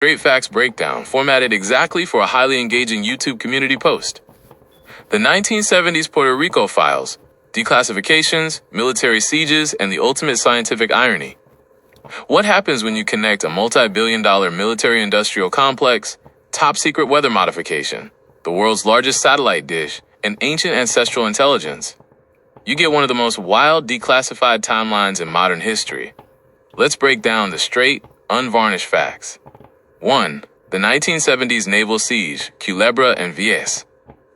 Straight Facts Breakdown, formatted exactly for a highly engaging YouTube community post. The 1970s Puerto Rico files, declassifications, military sieges, and the ultimate scientific irony. What happens when you connect a multi-billion-dollar military-industrial complex, top-secret weather modification, the world's largest satellite dish, and ancient ancestral intelligence? You get one of the most wild declassified timelines in modern history. Let's break down the straight, unvarnished facts. 1. The 1970s naval siege, Culebra and Vies.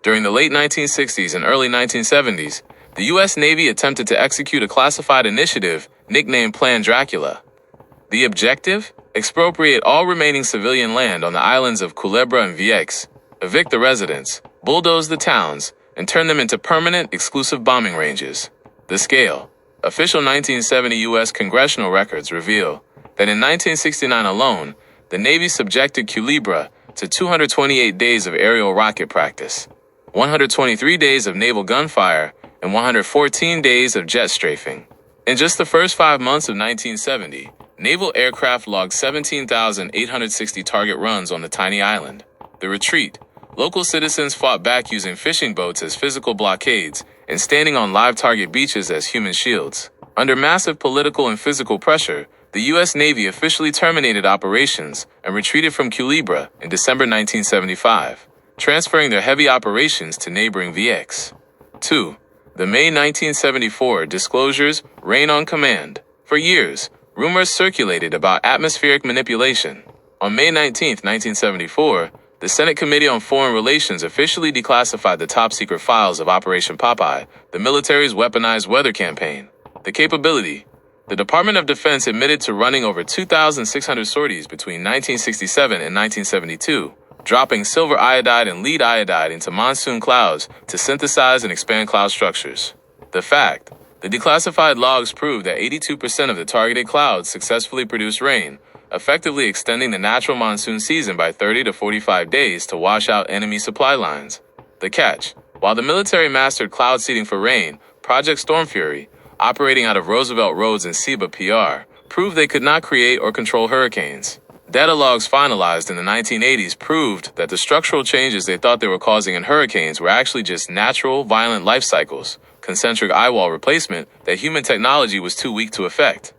During the late 1960s and early 1970s, the U.S. Navy attempted to execute a classified initiative nicknamed Plan Dracula. The objective? Expropriate all remaining civilian land on the islands of Culebra and Vieques, evict the residents, bulldoze the towns, and turn them into permanent, exclusive bombing ranges. The scale. Official 1970 U.S. congressional records reveal that in 1969 alone, the Navy subjected Culebra to 228 days of aerial rocket practice, 123 days of naval gunfire, and 114 days of jet strafing. In just the first 5 months of 1970, naval aircraft logged 17,860 target runs on the tiny island. The retreat. Local citizens fought back using fishing boats as physical blockades and standing on live target beaches as human shields. Under massive political and physical pressure, the U.S. Navy officially terminated operations and retreated from Culebra in December 1975, transferring their heavy operations to neighboring Vieques. 2. The May 1974 disclosures Rain on Command. For years, rumors circulated about atmospheric manipulation. On May 19, 1974, the Senate Committee on Foreign Relations officially declassified the top-secret files of Operation Popeye, the military's weaponized weather campaign. The capability. The Department of Defense admitted to running over 2,600 sorties between 1967 and 1972, dropping silver iodide and lead iodide into monsoon clouds to synthesize and expand cloud structures. The fact. The declassified logs prove that 82% of the targeted clouds successfully produced rain, effectively extending the natural monsoon season by 30 to 45 days to wash out enemy supply lines. The catch. While the military mastered cloud seeding for rain, Project Storm Fury, operating out of Roosevelt Roads and Ciba, PR, proved they could not create or control hurricanes. Data logs finalized in the 1980s proved that the structural changes they thought they were causing in hurricanes were actually just natural, violent life cycles, concentric eyewall replacement that human technology was too weak to effect.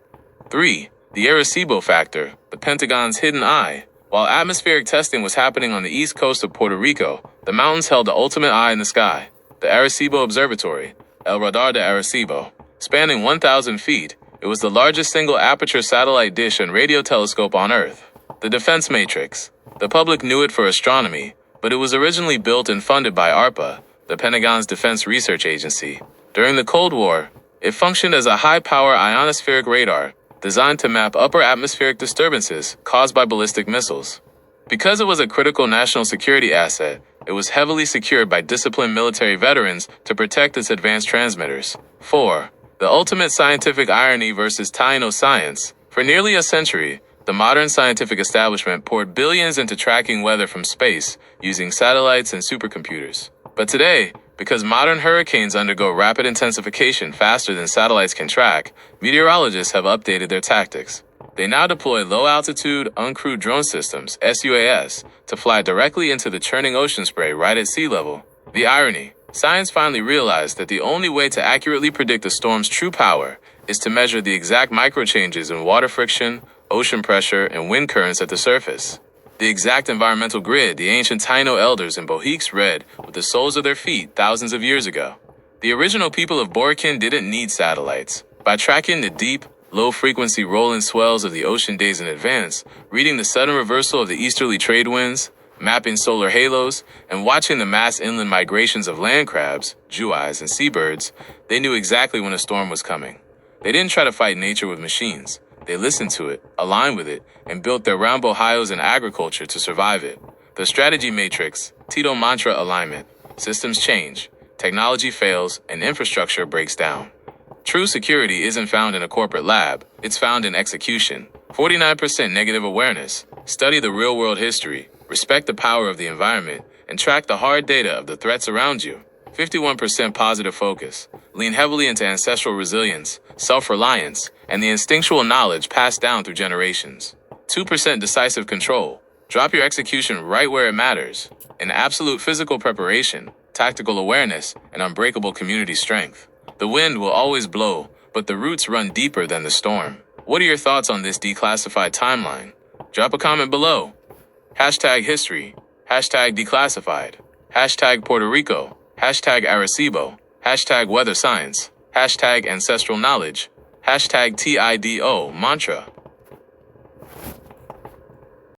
3. The Arecibo factor, the Pentagon's hidden eye. While atmospheric testing was happening on the east coast of Puerto Rico, the mountains held the ultimate eye in the sky. The Arecibo Observatory, El Radar de Arecibo. Spanning 1,000 feet, it was the largest single-aperture satellite dish and radio telescope on Earth. The Defense Matrix. The public knew it for astronomy, but it was originally built and funded by ARPA, the Pentagon's Defense Research Agency. During the Cold War, it functioned as a high-power ionospheric radar designed to map upper atmospheric disturbances caused by ballistic missiles. Because it was a critical national security asset, it was heavily secured by disciplined military veterans to protect its advanced transmitters. 4. The ultimate scientific irony versus Taino science. For nearly a century, the modern scientific establishment poured billions into tracking weather from space using satellites and supercomputers. But today, because modern hurricanes undergo rapid intensification faster than satellites can track, meteorologists have updated their tactics. They now deploy low-altitude, uncrewed drone systems, SUAS, to fly directly into the churning ocean spray right at sea level. The irony. Science finally realized that the only way to accurately predict a storm's true power is to measure the exact microchanges in water friction, ocean pressure, and wind currents at the surface. The exact environmental grid the ancient Taino elders in Bohiques read with the soles of their feet thousands of years ago. The original people of Borican didn't need satellites. By tracking the deep, low-frequency rolling swells of the ocean days in advance, reading the sudden reversal of the easterly trade winds, mapping solar halos, and watching the mass inland migrations of land crabs, juais, and seabirds, they knew exactly when a storm was coming. They didn't try to fight nature with machines. They listened to it, aligned with it, and built their Rambohayos in agriculture to survive it. The strategy matrix, Tito mantra alignment. Systems change, technology fails, and infrastructure breaks down. True security isn't found in a corporate lab, it's found in execution. 49% negative awareness. Study the real-world history, respect the power of the environment, and track the hard data of the threats around you. 51% positive focus. Lean heavily into ancestral resilience, self-reliance, and the instinctual knowledge passed down through generations. 2% decisive control. Drop your execution right where it matters. In absolute physical preparation, tactical awareness, and unbreakable community strength. The wind will always blow, but the roots run deeper than the storm. What are your thoughts on this declassified timeline? Drop a comment below. Hashtag history. Hashtag declassified. Hashtag Puerto Rico. Hashtag Arecibo. Hashtag weather science. Hashtag ancestral knowledge. Hashtag TIDO mantra.